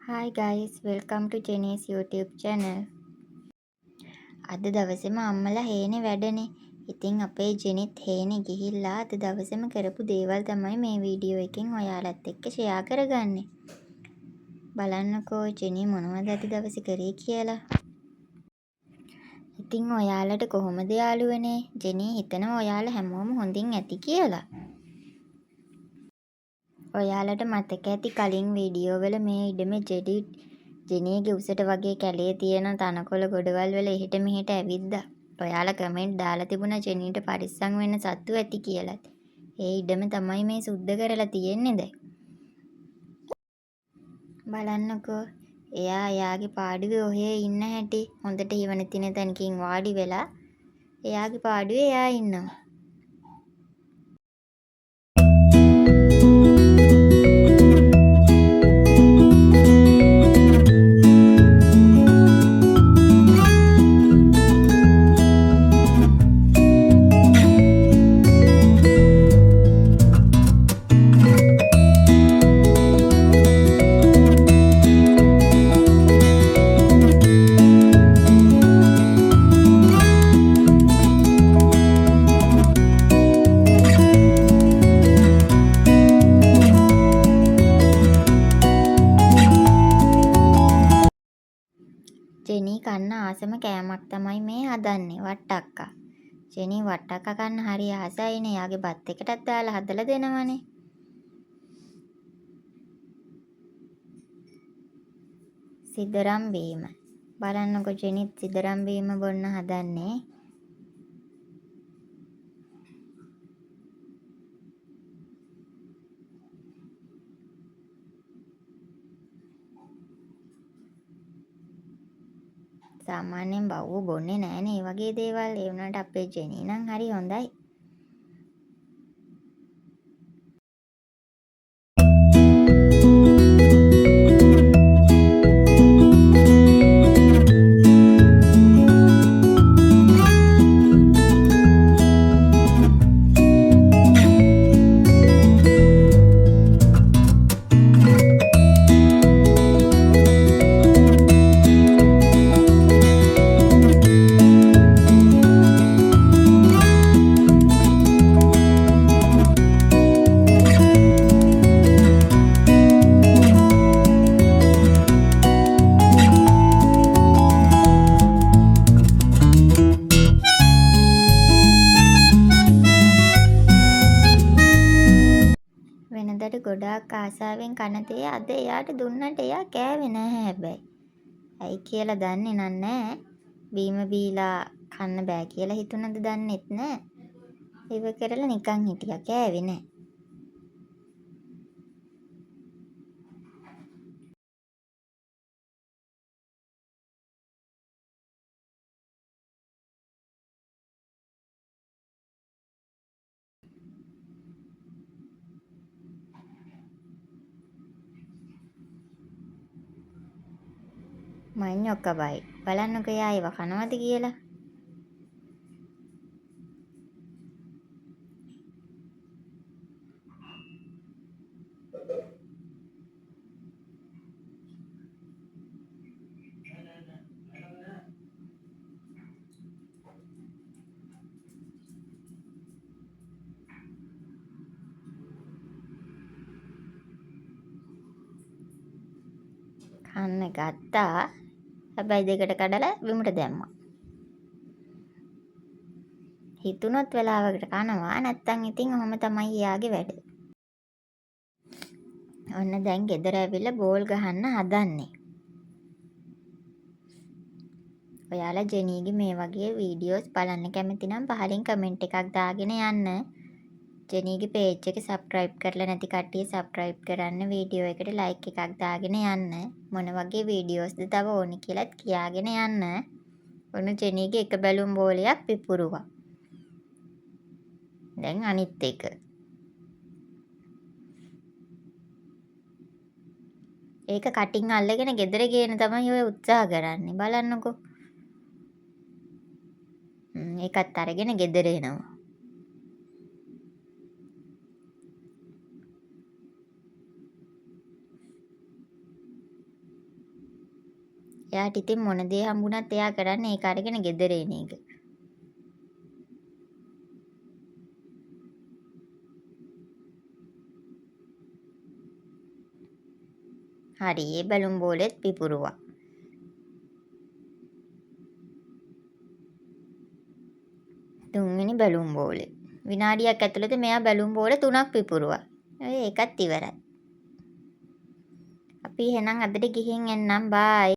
Hi guys, welcome to Jenny's YouTube channel. අද දවසේම අම්මලා හේනේ වැඩනේ. ඉතින් අපේ ජෙනිත් හේනේ ගිහිල්ලා අද දවසේම කරපු දේවල් තමයි මේ වීඩියෝ එකෙන් ඔයාලත් එක්ක ෂෙයා කරගන්නේ. බලන්නකෝ ජෙනි මොනවද අද දවසේ කරේ කියලා. ඉතින් ඔයාලට කොහොමද යාළුවනේ? ජෙනි හිතනවා ඔයාලා හැමෝම හොඳින් ඇති කියලා. ඔයාලට මතක ඇති කලින් වීඩියෝ වල මේ ඉඩමේ ජෙනීගේ උසට වගේ කැලේ තියෙන තනකොළ ගොඩවල් වල එහෙට මෙහෙට ඇවිද්දා. ඔයාලා කමෙන්ට් දාලා තිබුණා ජෙනීට පරිස්සම් වෙන්න සත්තු ඇති කියලාත්. ඒ ඉඩම තමයි මේ සුද්ධ කරලා තියෙන්නේ දැන්. බලන්නකෝ. එයාගේ පාඩුවේ ඔහේ ඉන්න හැටි හොඳට හිවන තින තැනකින් වාඩි වෙලා එයාගේ පාඩුවේ එයා ඉන්නවා. ජෙනී කන්න ආසම කෑමක් තමයි මේ හදන්නේ වට්ටක්කා. ජෙනී වට්ටක්කා කන්න හරි ආසයිනේ. එයාගේ බත් එකටත් දාලා හදලා දෙනවනේ. සිදරම් බීම. බලන්නකෝ ජෙනිත් සිදරම් බීම බොන්න හදන්නේ. සාමාන්‍යයෙන් බව්ව බොන්නේ නෑනේ මේ වගේ දේවල්. ඒ වුණාට අපේ ජෙනී නම් හරි හොඳයි. වෙනදට ගොඩාක් ආසාවෙන් කන දේ අද එයාට දුන්නට එයා කෑවේ නැහැ හැබැයි. ඇයි කියලා දන්නේ නෑ. බීම බීලා කන්න බෑ කියලා හිතුණද දන්නෙත් නෑ. ඉව කරලා නිකන් හිටියා කෑවේ නෑ. මඤ්ඤොක්ක බයි. බලන්නකෝ එයා ඒව කනවද කියලා. කන්න ගත්තා. හැබැයි දෙකට කඩලා බිමට දැම්මා. හිතුනොත් වෙලාවකට කනවා. නැත්තම් ඉතින් ඔහොම තමයි එයාගේ වැඩ. ඔන්න දැන් ගෙදර ඇවිල්ලා බෝල් ගහන්න හදන්නේ. ඔයාලා ජෙනීගේ මේ වගේ වීඩියෝස් බලන්න කැමති නම් පහලින් කමෙන්ට් එකක් දාගෙන යන්න. ජෙනීගේ පේජ් එක සබ්ස්ක්‍රයිබ් කරලා නැති කට්ටිය සබ්ස්ක්‍රයිබ් කරන්න. වීඩියෝ එකට ලයික් එකක් දාගෙන යන්න. මොන වගේ වීඩියෝස්ද තව ඕනි කියලාත් කියාගෙන යන්න. ඔන්න ජෙනීගේ එක බැලුම් බෝලයක් පිපුරුවා. දැන් අනිත් එක. ඒක කටින් අල්ලගෙන ගෙදර ගේන තමයි ඔය උත්සාහ කරන්නේ. බලන්නකෝ. ඒකත් අරගෙන ගෙදර එනවා. එයාට ඉතින් මොන දේ හම්බුණත් එයා කරන්නේ ඒක අරගෙන ගෙදර එන එක. හරි ඒ බැලුම් බෝලෙත් පිපුරුවා. තුන්වෙනි බැලුම් බෝලේ. විනාඩියක් ඇතුළත මෙයා බැලුම් බෝල 3ක් පිපුරුවා. ඒකත් ඉවරයි. අපි එහෙනම් අදට ගිහින් එන්නම් බායි.